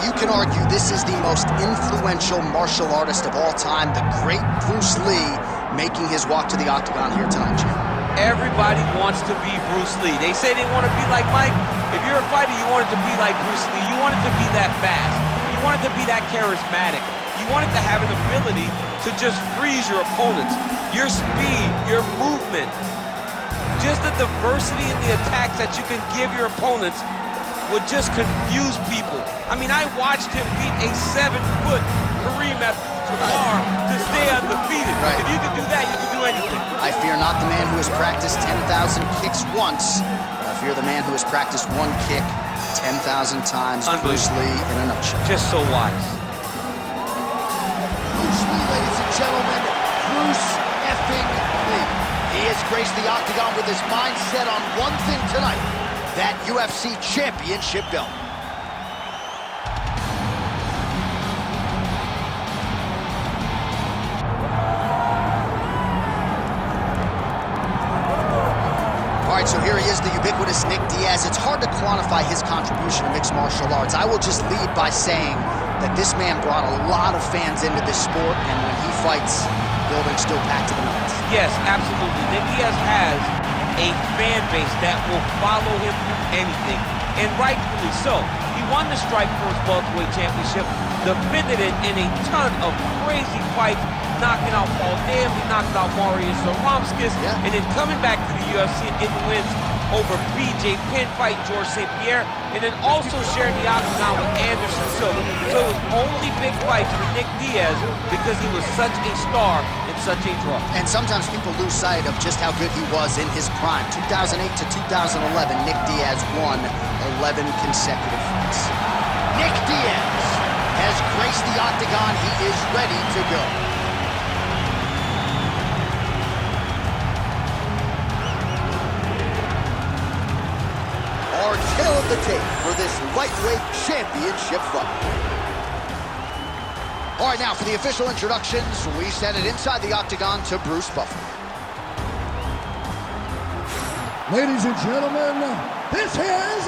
you can argue this is the most influential martial artist of all time, the great Bruce Lee, making his walk to the Octagon here tonight, champ. Everybody wants to be Bruce Lee. They say they want to be like Mike. If you're a fighter, you want it to be like Bruce Lee. You want it to be that fast. You want it to be that charismatic. You want it to have an ability to just freeze your opponents. Your speed, your movement, just the diversity in the attacks that you can give your opponents would just confuse people. I mean, I watched him beat a 7-foot Kareem Abdul-Jabbar to stay undefeated. Right. If you can do that, you can do anything. I fear not the man who has practiced 10,000 kicks once. I fear the man who has practiced one kick 10,000 times. Bruce Lee in a nutshell. Just so wise. Bruce Lee, ladies and gentlemen, Bruce effing Lee. He has graced the Octagon with his mind set on one thing tonight, that UFC championship belt. All right, so here he is, the ubiquitous Nick Diaz. It's hard to quantify his contribution to mixed martial arts. I will just lead by saying that this man brought a lot of fans into this sport, and when he fights, the building's still packed to the nines. Yes, absolutely. Nick Diaz has a fan base that will follow him through anything, and rightfully so. He won the Strikeforce Welterweight Championship, defended it in a ton of crazy fights, knocking out Paul Daly, knocking out Marius Zaromskis, and then coming back to the UFC and getting wins over BJ Penn, fight George St. Pierre, and then also sharing the Octagon with Anderson Silva. So it was only big fights for Nick Diaz because he was such a star and such a draw. And sometimes people lose sight of just how good he was in his prime. 2008 to 2011, Nick Diaz won 11 consecutive fights. Nick Diaz has graced the Octagon. He is ready to go. Our tail of the tape for this lightweight championship fight. All right, now for the official introductions, we send it inside the Octagon to Bruce Buffer. Ladies and gentlemen, this is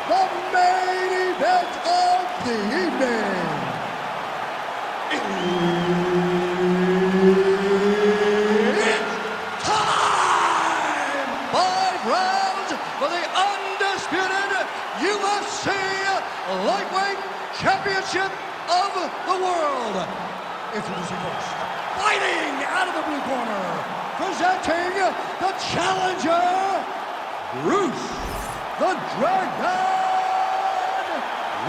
the main event of the evening. It's time! 5 rounds for the undisputed UFC Lightweight Championship of the world. Introducing first, fighting out of the blue corner, presenting the challenger, Bruce the Dragon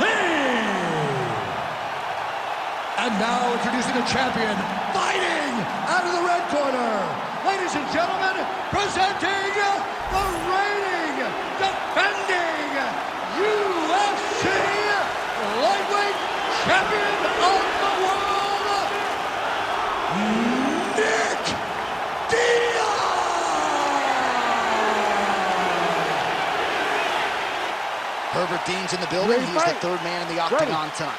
Lee. And now introducing the champion, fighting out of the red corner, ladies and gentlemen, presenting the reigning, defending UFC Lightweight Champion of the World, Nick Diaz! Herbert Dean's in the building. He's the third man in the Octagon tonight.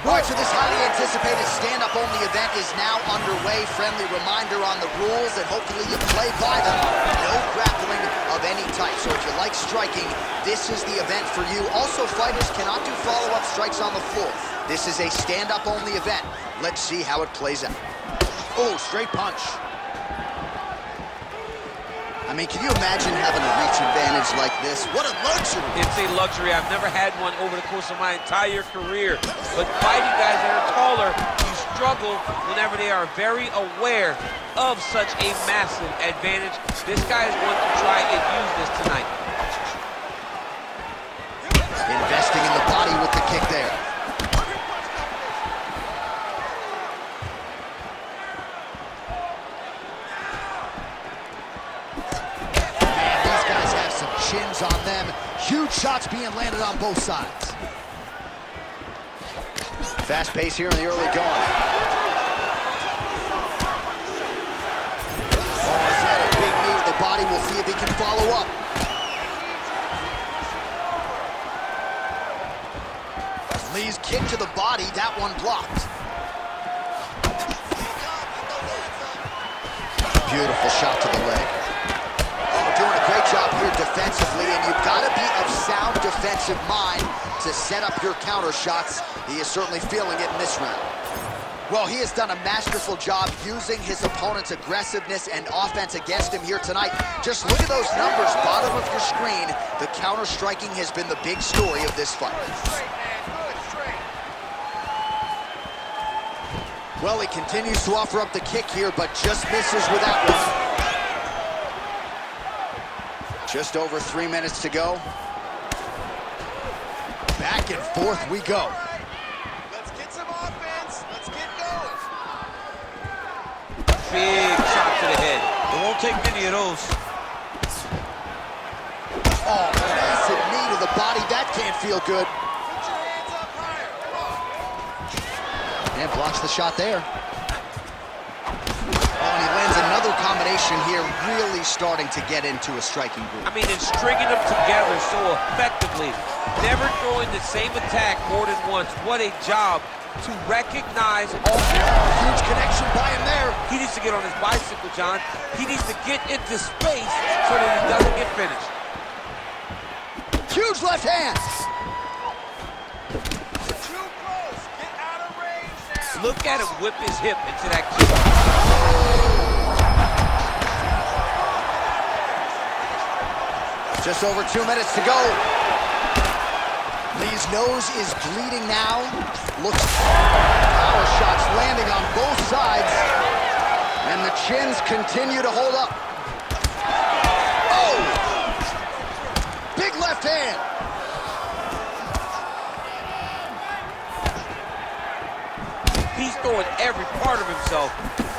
All right, so this highly anticipated stand-up-only event is now underway. Friendly reminder on the rules, and hopefully you play by them. No grappling of any type. So if you like striking, this is the event for you. Also, fighters cannot do follow-up strikes on the floor. This is a stand-up-only event. Let's see how it plays out. Oh, straight punch. I mean, can you imagine having a reach advantage like this? What a luxury. It's a luxury. I've never had one over the course of my entire career. But fighting guys that are taller, you struggle whenever they are very aware of such a massive advantage. This guy is going to try and use this tonight. Investing in the body with the kick there. Chins on them. Huge shots being landed on both sides. Fast pace here in the early going. Oh, he's had a big knee to the body. We'll see if he can follow up. Lee's kick to the body. That one blocked. Beautiful shot to the leg. Oh, doing a great great job here defensively, and you've got to be of sound defensive mind to set up your counter shots. He is certainly feeling it in this round. Well, he has done a masterful job using his opponent's aggressiveness and offense against him here tonight. Just look at those numbers, bottom of your screen. The counter-striking has been the big story of this fight. Well, he continues to offer up the kick here, but just misses with that one. Just over 3 minutes to go. Back and forth we go. Let's get some offense. Let's get going. Big shot to the head. It won't take many of those. Oh, massive knee to the body. That can't feel good. Put your hands up higher. Come on. And blocks the shot there. Oh, and he lands another combination here, really starting to get into a striking groove. I mean, and stringing them together so effectively. Never throwing the same attack more than once. What a job to recognize all. Huge connection by him there. He needs to get on his bicycle, John. He needs to get into space so that he doesn't get finished. Huge left hand. Too close. Get out of range now. Look at him whip his hip into that kick. Just over 2 minutes to go. Lee's nose is bleeding now. Looks power shots landing on both sides. And the chins continue to hold up. Oh! Big left hand. He's throwing every part of himself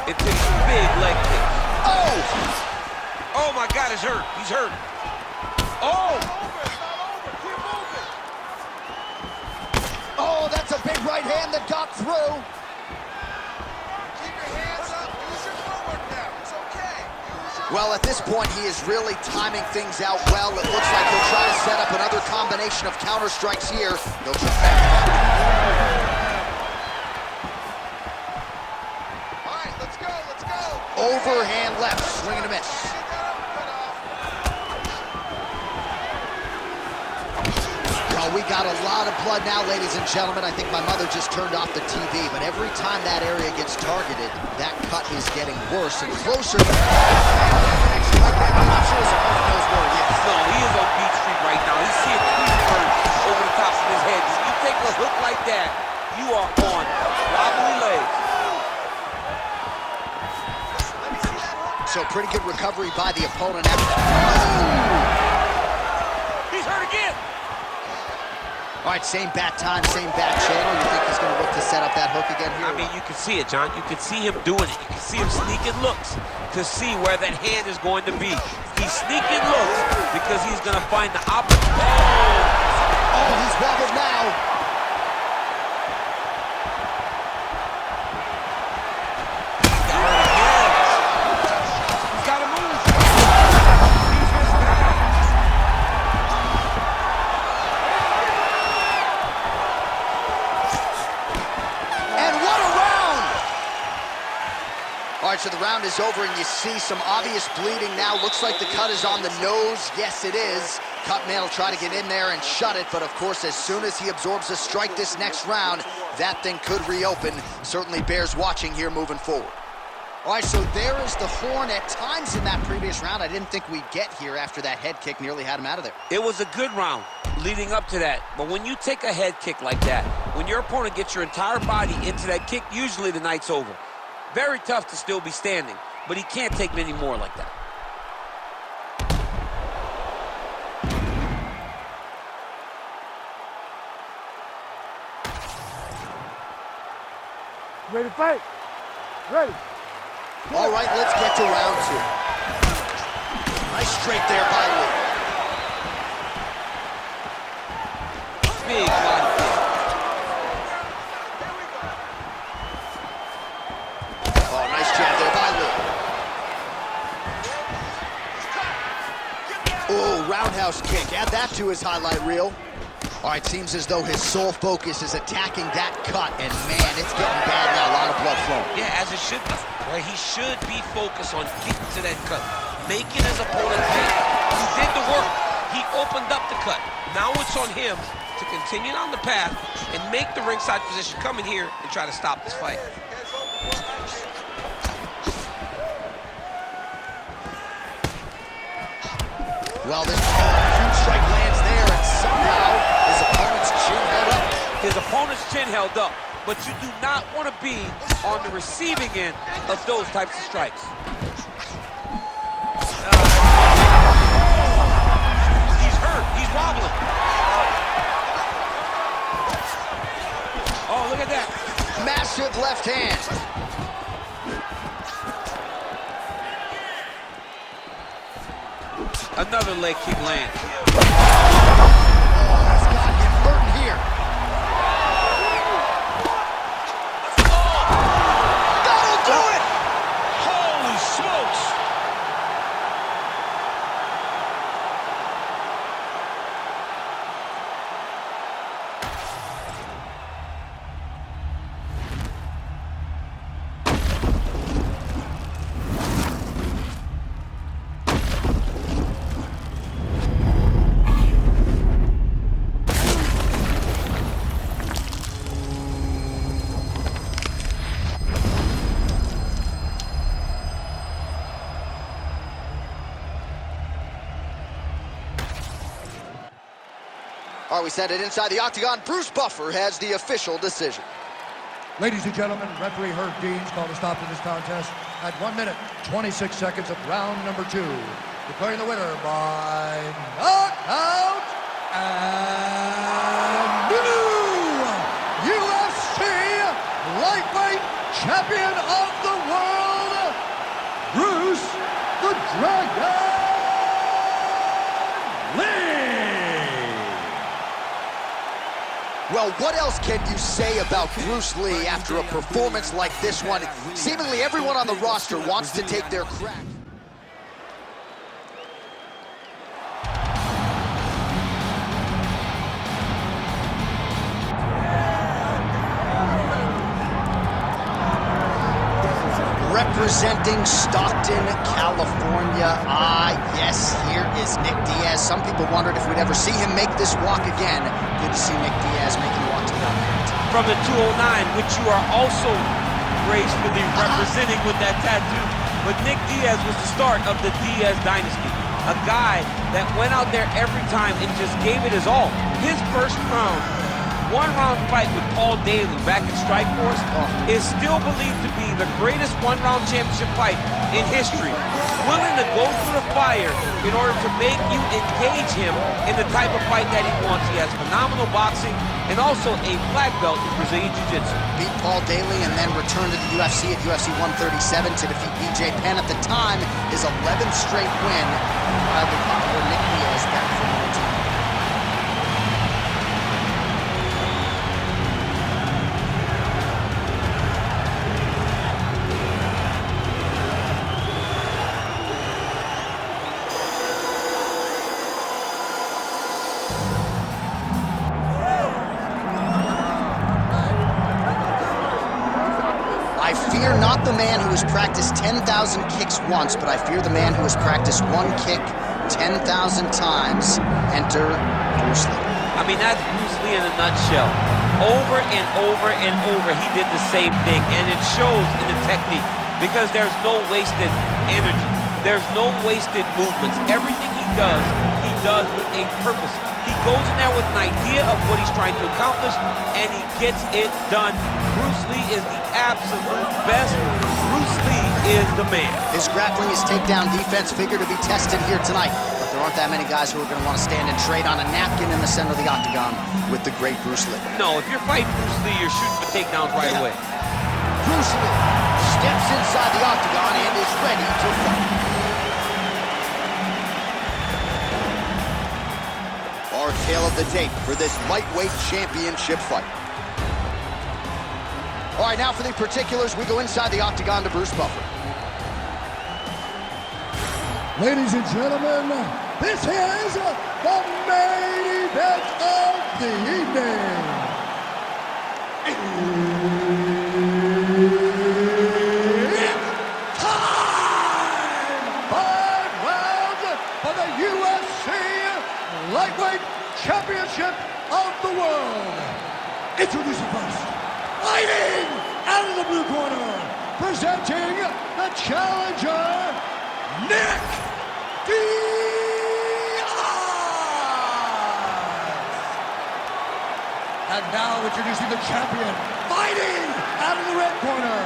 into these big leg kicks. Oh! Oh my God, it's hurt. He's hurt. Oh! Oh, that's a big right hand that got through. Keep your hands up. Use your footwork now. It's okay. Well, at this point, he is really timing things out well. It looks like he'll try to set up another combination of counter strikes here. He'll try. All right, let's go. Let's go. Overhand left, swing and a miss. Well, we got a lot of blood now, ladies and gentlemen. I think my mother just turned off the TV, but every time that area gets targeted, that cut is getting worse and closer. I'm not sure his opponent knows where he is. No, he is on Beach Street right now. He's seeing Tweety over the top of his head. If you take a hook like that, you are on wobbly legs. So pretty good recovery by the opponent. He's hurt again. All right, same bat time, same bat channel. You think he's going to look to set up that hook again here? I mean, you can see it, John. You can see him doing it. You can see him sneaking looks to see where that hand is going to be. He's sneaking looks because he's going to find the opposite. Oh, he's wobbled now. All right, so the round is over, and you see some obvious bleeding now. Looks like the cut is on the nose. Yes, it is. Cutman will try to get in there and shut it, but of course, as soon as he absorbs a strike this next round, that thing could reopen. Certainly bears watching here moving forward. All right, so there is the horn. At times in that previous round, I didn't think we'd get here after that head kick nearly had him out of there. It was a good round leading up to that, but when you take a head kick like that, when your opponent gets your entire body into that kick, usually the night's over. Very tough to still be standing, but he can't take many more like that. Ready to fight? Ready. All right, let's get to round two. Nice straight there by Lee. Big body kick. Oh, nice jab there by Lee. Oh, roundhouse kick. Add that to his highlight reel. All right, seems as though his sole focus is attacking that cut, and man, it's getting bad now. A lot of blood flowing. Yeah, as it should be. Right? He should be focused on getting to that cut, making his opponent pay. He did the work. He opened up the cut. Now it's on him to continue on the path and make the ringside position, come in here and try to stop this fight. Well, this huge strike lands there, and somehow his opponent's chin held up. His opponent's chin held up, but you do not want to be on the receiving end of those types of strikes. He's hurt. He's wobbling. Oh, look at that. Massive left hand. Another leg kick lands. Oh, he's got him hurting here. That'll do it! Holy smokes! All right, we send it inside the Octagon. Bruce Buffer has the official decision. Ladies and gentlemen, referee Herb Dean's called a stop to this contest at 1 minute, 26 seconds of round number 2. Declaring the winner by knockout and new UFC lightweight champion of the world, Bruce the Dragon Lee. Well, what else can you say about Bruce Lee after a performance like this one? Seemingly everyone on the roster wants to take their crack. Representing Stockton, California. Yes, here is Nick Diaz. Some people wondered if we'd ever see him make this walk again. Good to see Nick Diaz making the walk to the outfit. From the 209, which you are also gracefully representing with that tattoo. But Nick Diaz was the start of the Diaz dynasty. A guy that went out there every time and just gave it his all. His first round, one-round fight with Paul Daly back in Strikeforce is still believed to be the greatest one-round championship fight in history. Willing to go through the fire in order to make you engage him in the type of fight that he wants. He has phenomenal boxing and also a black belt in Brazilian Jiu-Jitsu. Beat Paul Daly and then returned to the UFC at UFC 137 to defeat BJ Penn. At the time, his 11th straight win. Wildly popular Nick Diaz back for more time. I fear not the man who has practiced 10,000 kicks once, but I fear the man who has practiced one kick 10,000 times. Enter Bruce Lee. I mean, that's Bruce Lee in a nutshell. Over and over and over, he did the same thing, and it shows in the technique because there's no wasted energy. There's no wasted movements. Everything he does with a purpose. He goes in there with an idea of what he's trying to accomplish, and he gets it done. Bruce Lee is the absolute best. Bruce Lee is the man. His grappling, his takedown defense figure to be tested here tonight. But there aren't that many guys who are going to want to stand and trade on a napkin in the center of the Octagon with the great Bruce Lee. No, if you're fighting Bruce Lee, you're shooting for takedowns right away. Bruce Lee steps inside the Octagon and is ready to fight. Our tale of the tape for this lightweight championship fight. All right, now for the particulars, we go inside the Octagon to Bruce Buffer. Ladies and gentlemen, this is the main event of the evening. It's time! 5 rounds for the UFC first. Fighting out of the blue corner, presenting the challenger, Nick Diaz. And now introducing the champion, fighting out of the red corner,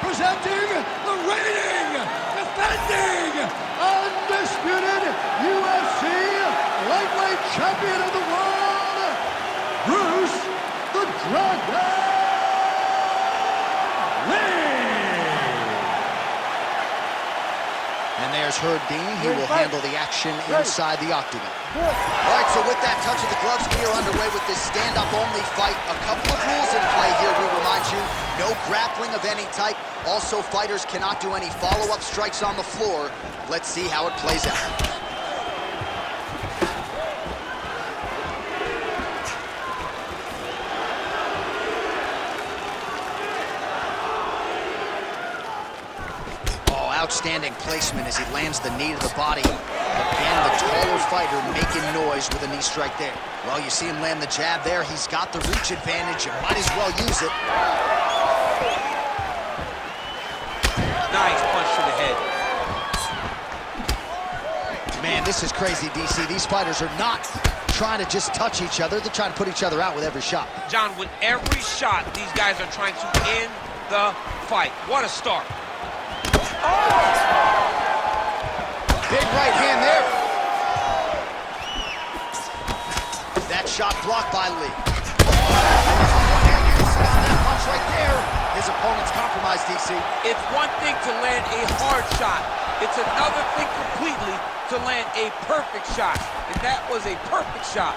presenting the reigning, defending, undisputed UFC lightweight champion of the world, Bruce the Dragon Lee. And there's Herb Dean. He will handle the action inside the Octagon. All right, so with that touch of the gloves, we are underway with this stand-up only fight. A couple of rules in play here, we remind you. No grappling of any type. Also, fighters cannot do any follow-up strikes on the floor. Let's see how it plays out. Outstanding placement as he lands the knee to the body. Again, the taller fighter making noise with a knee strike there. Well, you see him land the jab there. He's got the reach advantage. You might as well use it. Nice punch to the head. Man, this is crazy, DC. These fighters are not trying to just touch each other. They're trying to put each other out with every shot. John, with every shot, these guys are trying to end the fight. What a start. Big right hand there. That shot blocked by Lee. That punch right there. His opponent's compromised, DC. It's one thing to land a hard shot. It's another thing completely to land a perfect shot. And that was a perfect shot.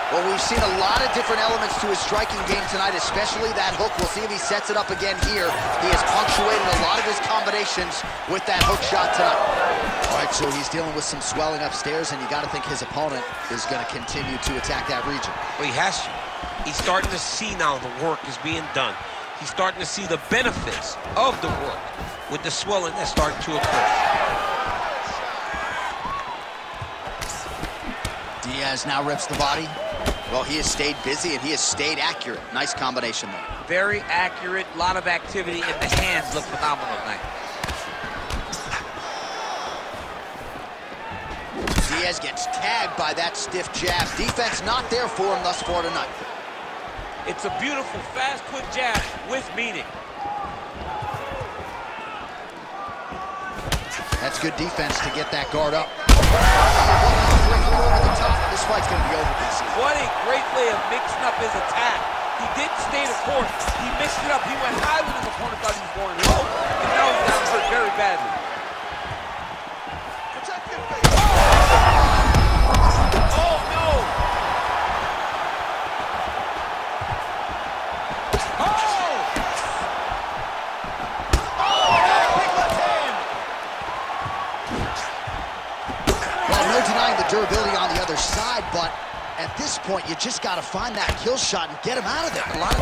Well, we've seen a lot of different elements to his striking game tonight, especially that hook. We'll see if he sets it up again here. He has punctuated a lot of his combinations with that hook shot tonight. All right, so he's dealing with some swelling upstairs, and you got to think his opponent is going to continue to attack that region. Well, he has to. He's starting to see now the work is being done. He's starting to see the benefits of the work with the swelling that's starting to occur. Diaz now rips the body. Well, he has stayed busy and he has stayed accurate. Nice combination there. Very accurate, a lot of activity, and the hands look phenomenal tonight. Diaz gets tagged by that stiff jab. Defense not there for him thus far tonight. It's a beautiful, fast, quick jab with meaning. That's good defense to get that guard up. Over the top. This fight's going to be over, DC. What a great way of mixing up his attack. He didn't stay the course. He mixed it up. He went high when his opponent thought he was going low. And now he's got hurt very badly. Protect your face. Oh, no. Big left hand. Well, no denying the durability on the other side, but at this point, you just got to find that kill shot and get him out of there. A lot of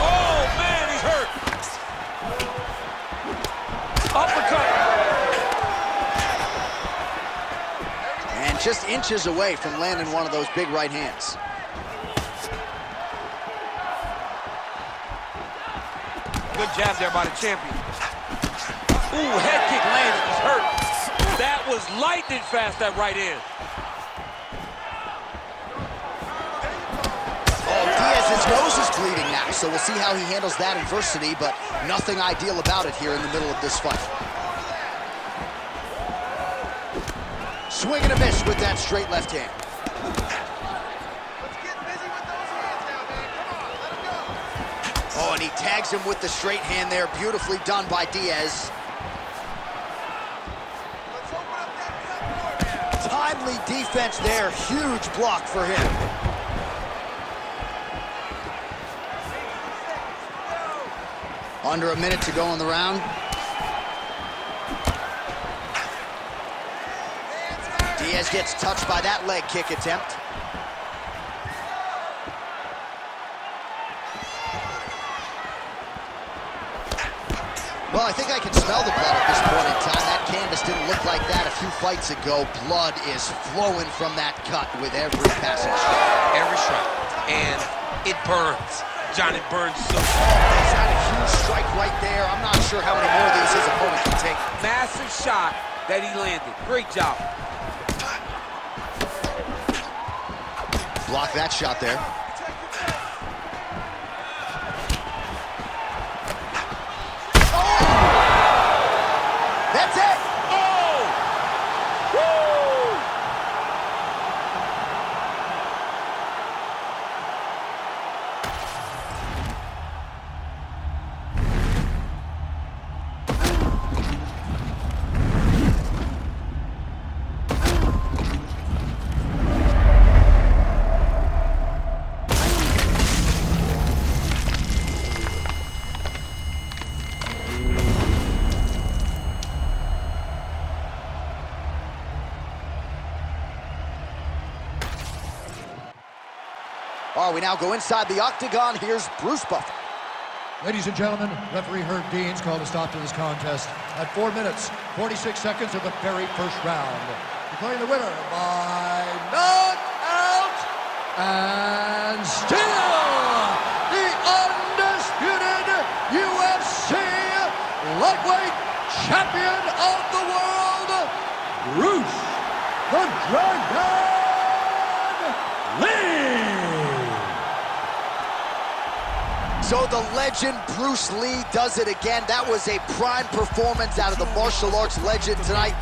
Oh, man, he's hurt. Uppercut. And just inches away from landing one of those big right hands. Good jab there by the champion. Ooh, head kick landed. He's hurt. That was lightning fast, that right hand. Oh, Diaz's nose is bleeding now, so we'll see how he handles that adversity, but nothing ideal about it here in the middle of this fight. Swing and a miss with that straight left hand. Let's get busy with those hands now, man. Come on, let him go. Oh, and he tags him with the straight hand there. Beautifully done by Diaz. Let's open up that cut more now. Timely defense there. Huge block for him. Under a minute to go in the round. Diaz gets touched by that leg kick attempt. Well, I think I can smell the blood at this point in time. That canvas didn't look like that a few fights ago. Blood is flowing from that cut with every passing shot. Every shot. And it burns. John, it burns so Oh, he's got a huge strike right there. I'm not sure how many more of these his opponent can take. massive shot that he landed. Great job. Block that shot there. That's it! Oh! Woo! All right, we now go inside the Octagon. Here's Bruce Buffer. Ladies and gentlemen, referee Herb Dean's called a stop to this contest at 4 minutes, 46 seconds of the very first round. Declaring the winner by knockout and still the undisputed UFC lightweight champion of the world, Bruce the Dragon Lee. So the legend Bruce Lee does it again. That was a prime performance out of the martial arts legend tonight.